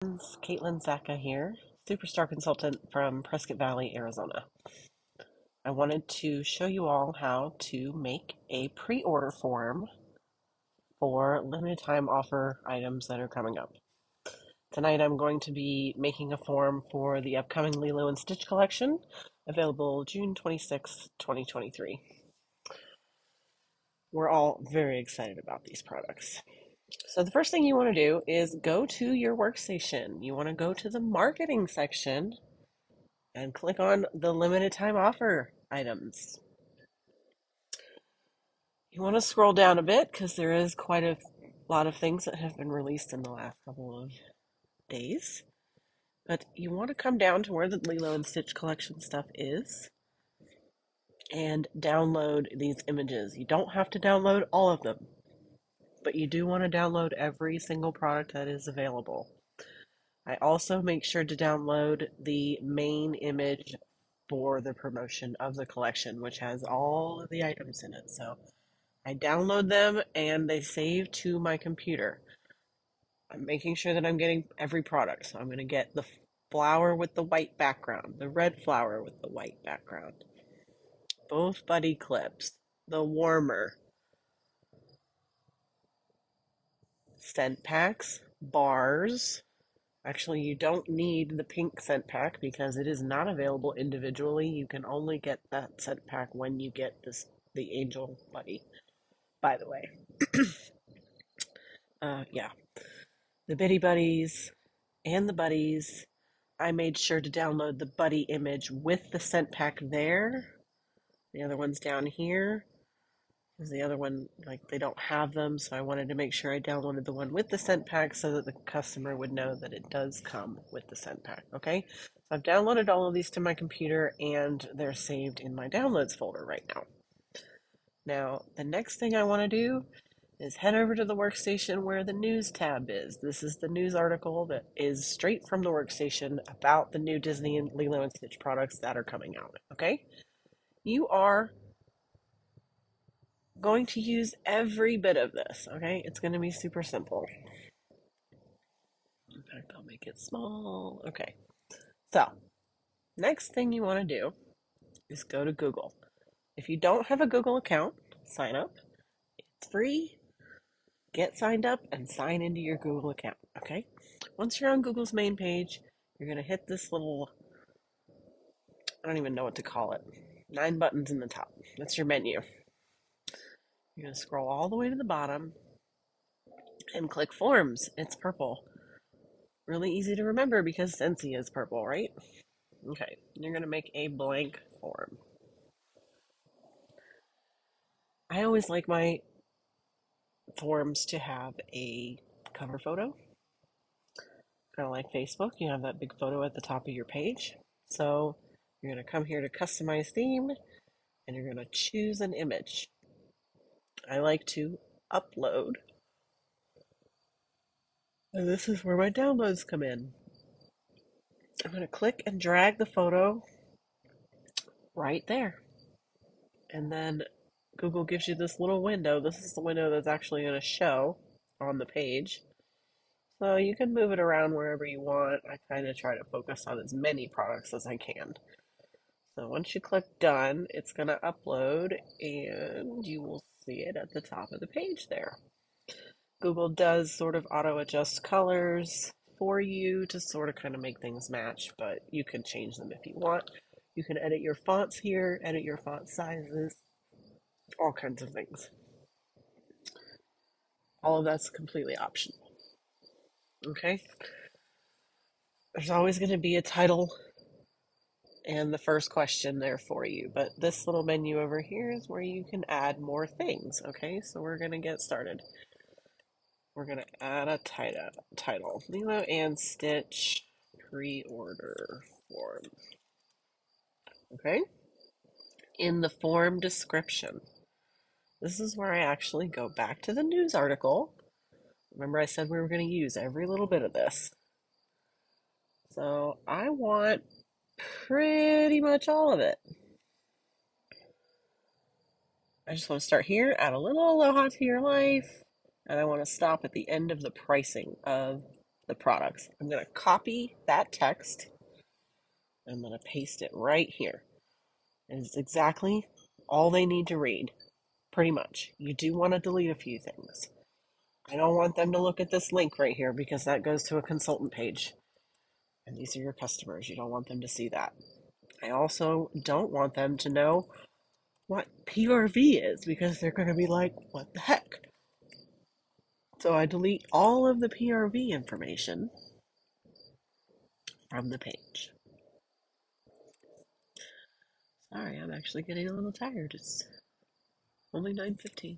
Caitlin Zaka here, Superstar Consultant from Prescott Valley, Arizona. I wanted to show you all how to make a pre-order form for limited time offer items that are coming up. Tonight I'm going to be making a form for the upcoming Lilo and Stitch collection, available June 26th, 2023. We're all very excited about these products. So the first thing you want to do is go to your workstation. You want to go to the marketing section and click on the limited time offer items. You want to scroll down a bit because there is quite a lot of things that have been released in the last couple of days. But you want to come down to where the Lilo and Stitch collection stuff is and download these images. You don't have to download all of them, but you do want to download every single product that is available. I also make sure to download the main image for the promotion of the collection, which has all of the items in it. So I download them and they save to my computer. I'm making sure that I'm getting every product. So I'm going to get the flower with the white background, the red flower with the white background, both buddy clips, the warmer, scent packs, bars. Actually, you don't need the pink scent pack because it is not available individually. You can only get that scent pack when you get the angel buddy, by the way. Yeah, the bitty buddies and the buddies. I made sure to download the buddy image with the scent pack there. The other one's down here. Because the other one, like, they don't have them, so I wanted to make sure I downloaded the one with the scent pack so that the customer would know that it does come with the scent pack, okay? So I've downloaded all of these to my computer, and they're saved in my downloads folder right now. Now, the next thing I want to do is head over to the workstation where the news tab is. This is the news article that is straight from the workstation about the new Disney and Lilo and Stitch products that are coming out, okay? You are going to use every bit of this, okay? It's going to be super simple. In fact, I'll make it small. Okay. So, next thing you want to do is go to Google. If you don't have a Google account, sign up. It's free. Get signed up and sign into your Google account, okay? Once you're on Google's main page, you're going to hit this little, I don't even know what to call it, 9 buttons in the top. That's your menu. You're going to scroll all the way to the bottom and click Forms. It's purple. Really easy to remember because Scentsy is purple, right? Okay, you're going to make a blank form. I always like my forms to have a cover photo. Kind of like Facebook, you have that big photo at the top of your page. So you're going to come here to customize theme and you're going to choose an image. I like to upload. And this is where my downloads come in. I'm going to click and drag the photo right there. And then Google gives you this little window. This is the window that's actually going to show on the page. So you can move it around wherever you want. I kind of try to focus on as many products as I can. So once you click done, it's going to upload and you will see it at the top of the page there. Google does sort of auto adjust colors for you to sort of kind of make things match, but you can change them if you want. You can edit your fonts here, edit your font sizes, all kinds of things. All of that's completely optional. Okay? There's always going to be a title and the first question there for you, but this little menu over here is where you can add more things. Okay, so we're going to get started. We're going to add a title. Lilo and Stitch pre-order form. Okay? In the form description, this is where I actually go back to the news article. Remember I said we were going to use every little bit of this. So I want pretty much all of it. I just want to start here, add a little aloha to your life, and I want to stop at the end of the pricing of the products. I'm going to copy that text. I'm going to paste it right here. It's exactly all they need to read, pretty much. You do want to delete a few things. I don't want them to look at this link right here because that goes to a consultant page. And these are your customers. You don't want them to see that. I also don't want them to know what PRV is because they're going to be like, what the heck? So I delete all of the PRV information from the page. Sorry, I'm actually getting a little tired. It's only 9:15.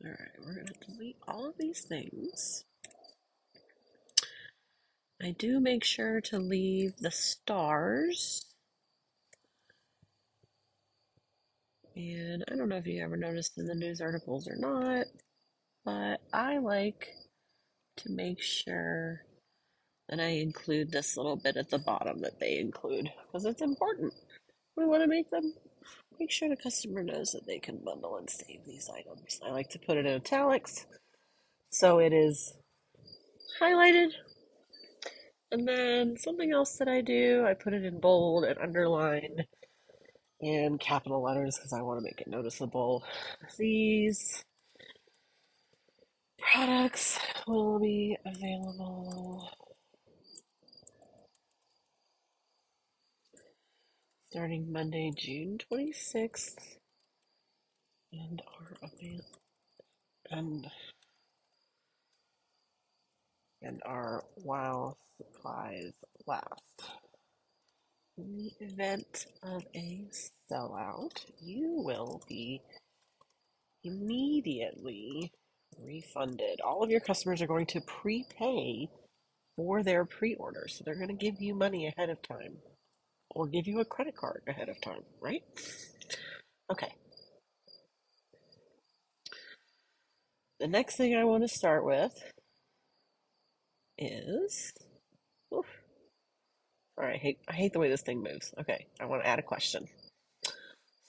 All right, we're going to delete all of these things. I do make sure to leave the stars. And I don't know if you ever noticed in the news articles or not, but I like to make sure that I include this little bit at the bottom that they include because it's important. We want to make sure the customer knows that they can bundle and save these items. I like to put it in italics so it is highlighted. And then something else that I do, I put it in bold and underline and capital letters because I want to make it noticeable. These products will be available starting Monday, June 26th, and are available and are while supplies last. In the event of a sellout, you will be immediately refunded. All of your customers are going to prepay for their pre-order, so they're going to give you money ahead of time or give you a credit card ahead of time, right? Okay. The next thing I want to start with is, oof, all right, I hate the way this thing moves. Okay, I want to add a question.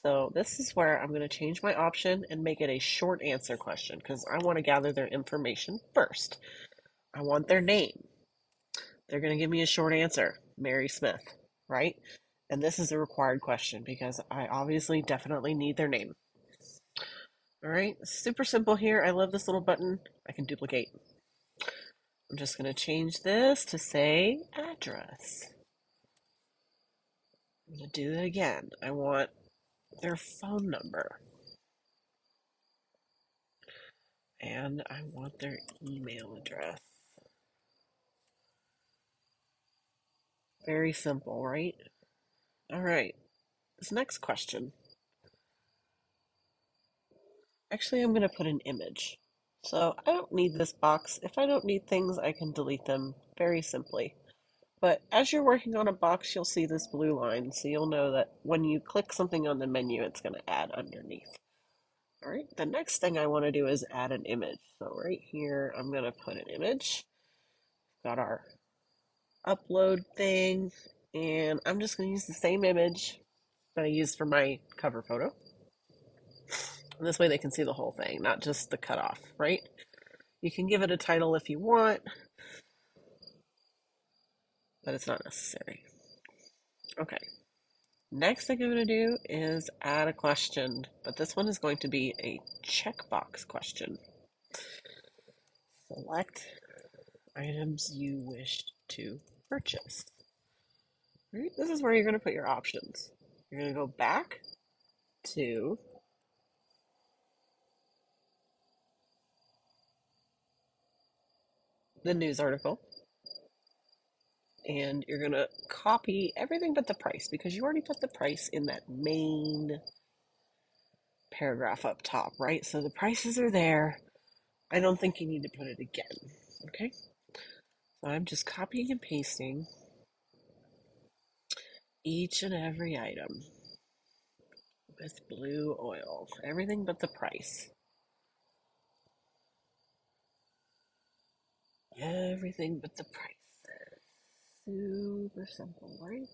So this is where I'm going to change my option and make it a short answer question because I want to gather their information first. I want their name. They're going to give me a short answer, Mary Smith, right? And this is a required question because I obviously definitely need their name. All right, super simple here. I love this little button. I can duplicate. I'm just going to change this to say address. I'm going to do it again. I want their phone number. And I want their email address. Very simple, right? All right, this next question. Actually, I'm going to put an image. So I don't need this box. If I don't need things, I can delete them very simply. But as you're working on a box, you'll see this blue line, so you'll know that when you click something on the menu, it's going to add underneath. All right, the next thing I want to do is add an image. So right here, I'm going to put an image. Got our upload thing, and I'm just going to use the same image that I used for my cover photo. And this way they can see the whole thing, not just the cutoff, right? You can give it a title if you want, but it's not necessary. Okay. Next thing I'm going to do is add a question, but this one is going to be a checkbox question. Select items you wish to purchase. Right? This is where you're going to put your options. You're going to go back to the news article and you're going to copy everything but the price because you already put the price in that main paragraph up top, right? So the prices are there. I don't think you need to put it again, okay? So I'm just copying and pasting each and every item with blue oil, everything but the price. Everything but the price. Super simple, right?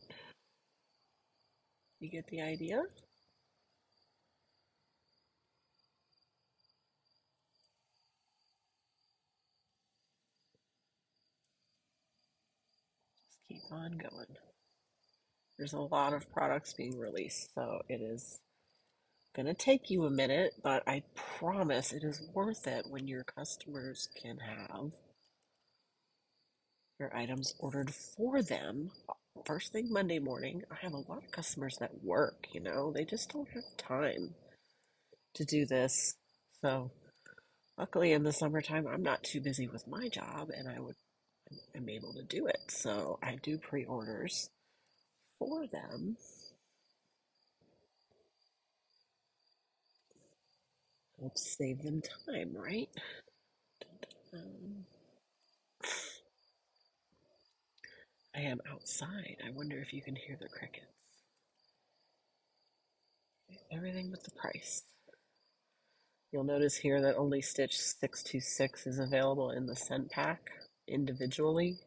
You get the idea? keep on going. There's a lot of products being released, so it is going to take you a minute, but I promise it is worth it when your customers can have your items ordered for them first thing Monday morning. I have a lot of customers that work, they just don't have time to do this. So, luckily in the summertime, I'm not too busy with my job and I'm able to do it. So, I do pre-orders for them. Helps save them time, right? Um, I am outside. I wonder if you can hear the crickets. Everything with the price. You'll notice here that only Stitch 626 is available in the scent pack individually.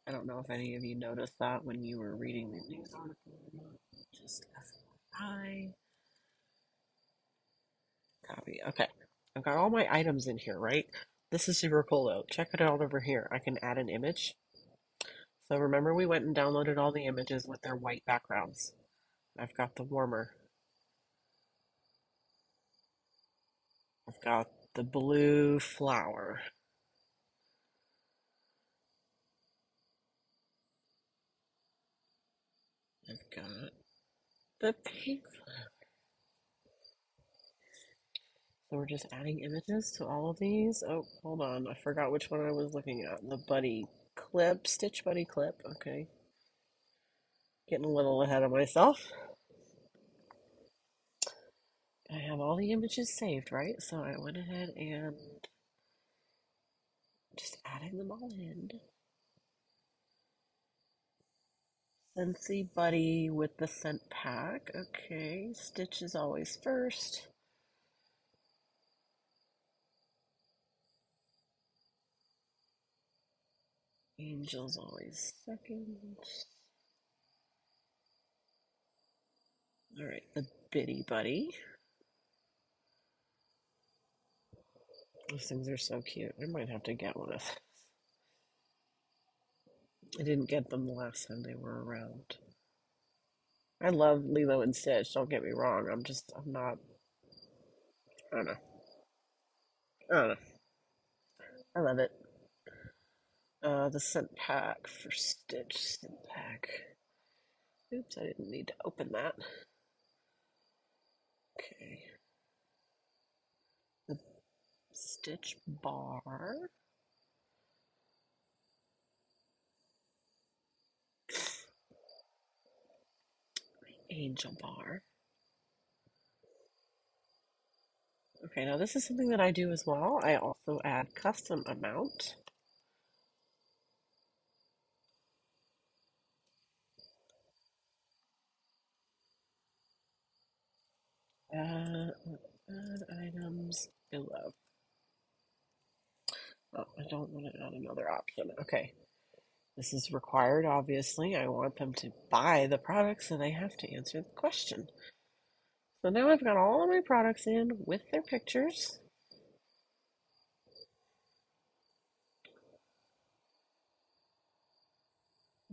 I don't know if any of you noticed that when you were reading the news article or not. Just FYI. Copy. Okay. I've got all my items in here, right? This is super cool though. Check it out over here. I can add an image. So remember we went and downloaded all the images with their white backgrounds. I've got the warmer. I've got the blue flower. I've got the pink flower. So we're just adding images to all of these. Oh, hold on. I forgot which one I was looking at. The buddy clip, Stitch Buddy clip. Okay. Getting a little ahead of myself. I have all the images saved, right? So I went ahead and just adding them all in. Scentsy Buddy with the scent pack. Okay. Stitch is always first. Angel's always second. All right, the Bitty Buddy. Those things are so cute. I might have to get one of those. I didn't get them the last time they were around. I love Lilo and Stitch, don't get me wrong. I'm not, I don't know. I don't know. I love it. The scent pack for Stitch scent pack. Oops, I didn't need to open that. Okay. The Stitch bar. Angel bar. Okay, now this is something that I do as well. I also add custom amount. Add items below. Oh, I don't want to add another option. Okay. This is required, obviously. I want them to buy the product, so they have to answer the question. So now I've got all of my products in with their pictures.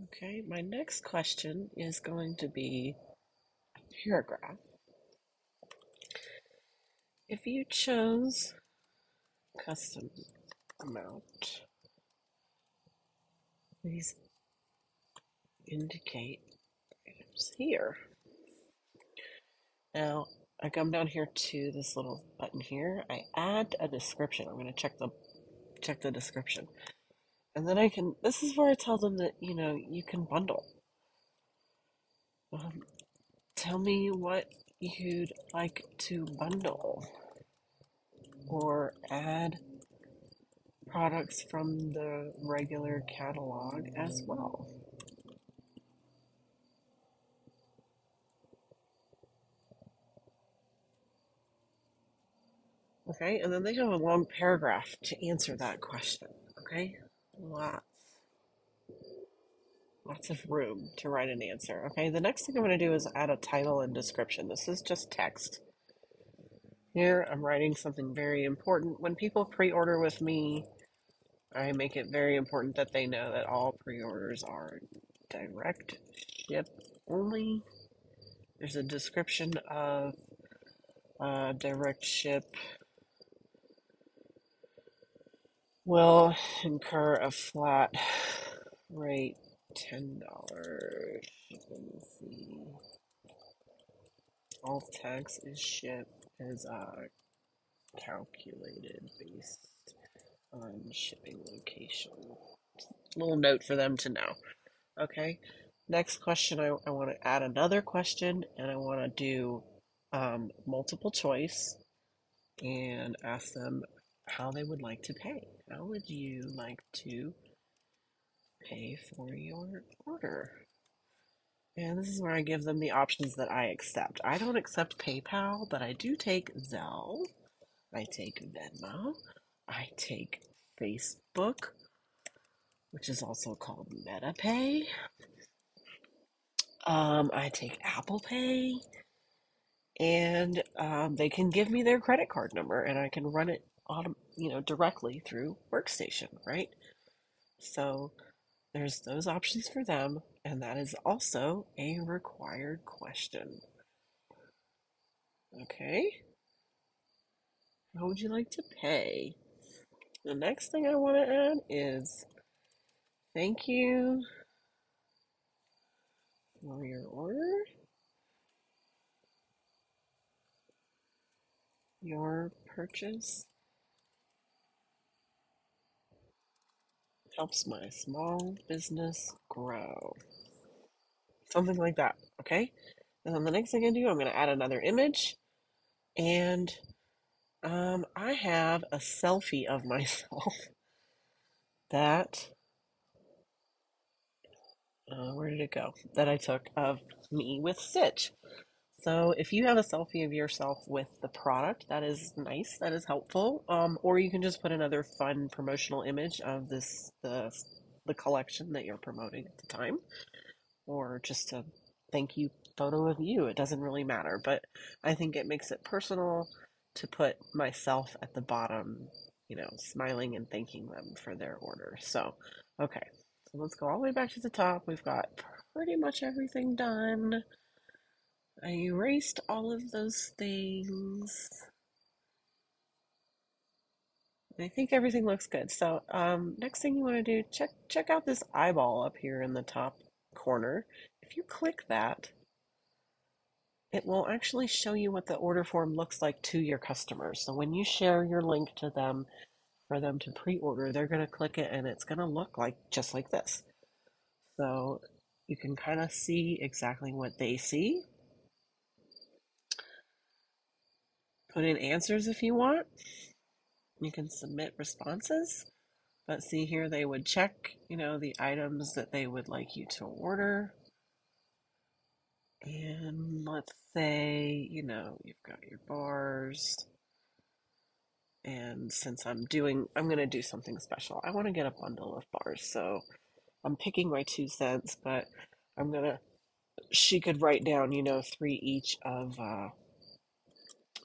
Okay, my next question is going to be a paragraph. If you chose custom amount, please indicate items here. Now, I come down here to this little button here. I add a description. I'm going to check the description. And then this is where I tell them that, you can bundle. Tell me what you'd like to bundle or add products from the regular catalog as well. Okay, and then they have a long paragraph to answer that question. Okay, lots of room to write an answer. Okay, the next thing I'm going to do is add a title and description. This is just text. Here I'm writing something very important. When people pre-order with me, I make it very important that they know that all pre-orders are direct ship only. There's a description of direct ship will incur a flat rate $10. Let me see. All tax is is calculated based on shipping location. Little note for them to know. Okay. Next question, I want to add another question, and I want to do multiple choice and ask them how they would like to pay. How would you like to pay for your order? And this is where I give them the options that I accept. I don't accept PayPal, but I do take Zelle. I take Venmo. I take Facebook, which is also called MetaPay. I take Apple Pay, and they can give me their credit card number, and I can run it directly through Workstation, right? So there's those options for them, and that is also a required question. Okay, how would you like to pay? The next thing I want to add is thank you for your order. Your purchase helps my small business grow. Something like that, okay? And then the next thing I do, I'm going to add another image. And I have a selfie of myself that, where did it go? That I took of me with Stitch. So if you have a selfie of yourself with the product, that is nice, that is helpful. Or you can just put another fun promotional image of the collection that you're promoting at the time, or just a thank you photo of you. It doesn't really matter, but I think it makes it personal to put myself at the bottom, smiling and thanking them for their order. So, okay, so let's go all the way back to the top. We've got pretty much everything done. I erased all of those things. I think everything looks good. So, next thing you want to do, check out this eyeball up here in the top corner. If you click that, it will actually show you what the order form looks like to your customers. So when you share your link to them for them to pre-order, they're going to click it and it's going to look like just like this. So you can kind of see exactly what they see. Put in answers if you want. You can submit responses. But see here, they would check, the items that they would like you to order. And let's say, you've got your bars. And since I'm going to do something special. I want to get a bundle of bars. So I'm picking my 2 cents, but she could write down, 3 each of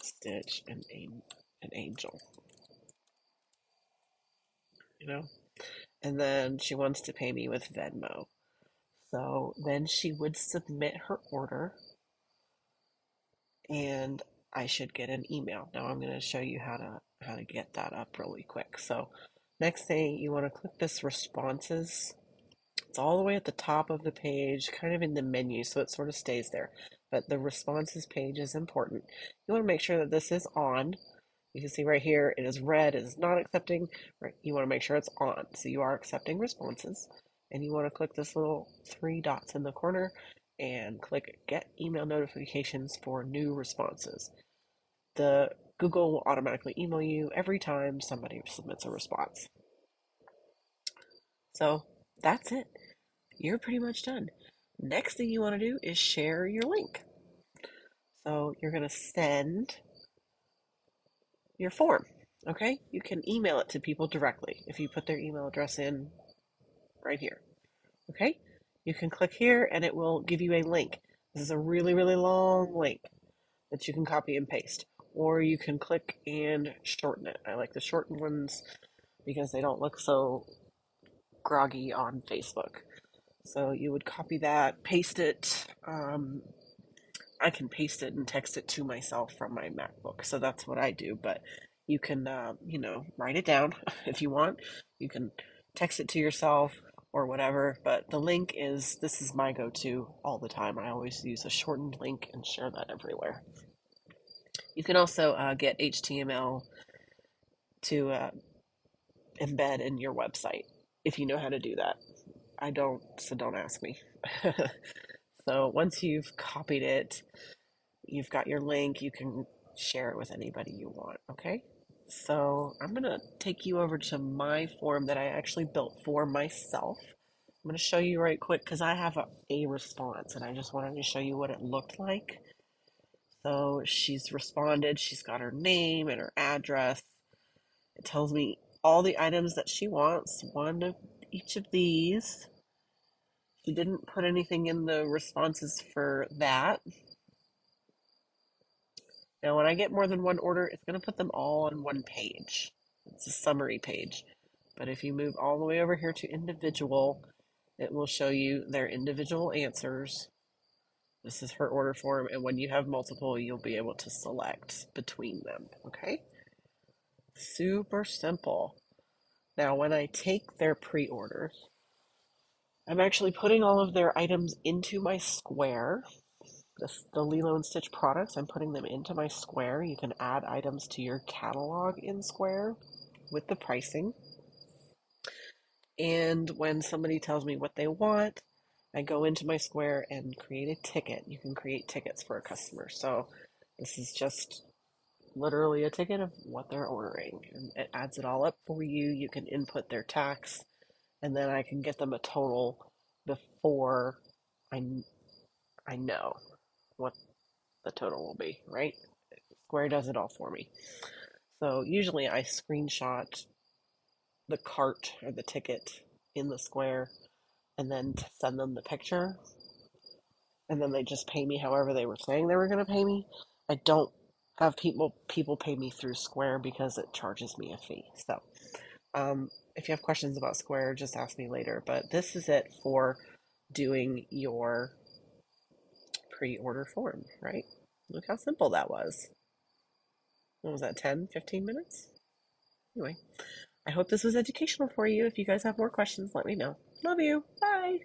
Stitch and an Angel, you know? And then she wants to pay me with Venmo. So then she would submit her order and I should get an email. Now I'm going to show you how to get that up really quick. So next thing, you want to click this responses. It's all the way at the top of the page, kind of in the menu, so it sort of stays there. But the responses page is important. You want to make sure that this is on. You can see right here, it is red, it is not accepting. Right, you want to make sure it's on. So you are accepting responses. And you want to click this little 3 dots in the corner and click get email notifications for new responses. The Google will automatically email you every time somebody submits a response. So that's it. You're pretty much done. Next thing you want to do is share your link. So you're going to send your form. Okay? You can email it to people directly if you put their email address in right here. Okay? You can click here and it will give you a link. This is a really, really long link that you can copy and paste. Or you can click and shorten it. I like the shortened ones because they don't look so groggy on Facebook. So you would copy that, paste it. I can paste it and text it to myself from my MacBook. So that's what I do. But you can, write it down if you want. You can text it to yourself or whatever. But the link is this is my go to all the time. I always use a shortened link and share that everywhere. You can also get HTML to embed in your website if you know how to do that. I don't, so don't ask me. So once you've copied it, you've got your link, you can share it with anybody you want, okay? So I'm going to take you over to my form that I actually built for myself. I'm going to show you right quick because I have a response and I just wanted to show you what it looked like. So she's responded, she's got her name and her address. It tells me all the items that she wants, one of each of these. She didn't put anything in the responses for that. Now, when I get more than one order, it's going to put them all on one page. It's a summary page. But if you move all the way over here to individual, it will show you their individual answers. This is her order form, and when you have multiple, you'll be able to select between them, okay? Super simple. Now, when I take their pre-orders, I'm actually putting all of their items into my square. The Lilo and Stitch products, I'm putting them into my square. You can add items to your catalog in Square with the pricing. And when somebody tells me what they want, I go into my Square and create a ticket. You can create tickets for a customer. So this is just literally a ticket of what they're ordering. And it adds it all up for you. You can input their tax, and then I can get them a total before I, I know what the total will be, right? Square does it all for me. So usually I screenshot the cart or the ticket in the Square and then send them the picture. And then they just pay me however they were saying they were going to pay me. I don't have people pay me through Square because it charges me a fee. So if you have questions about Square, just ask me later. But this is it for doing your pre-order form, right? Look how simple that was. What was that, 10, 15 minutes? Anyway, I hope this was educational for you. If you guys have more questions, let me know. Love you. Bye.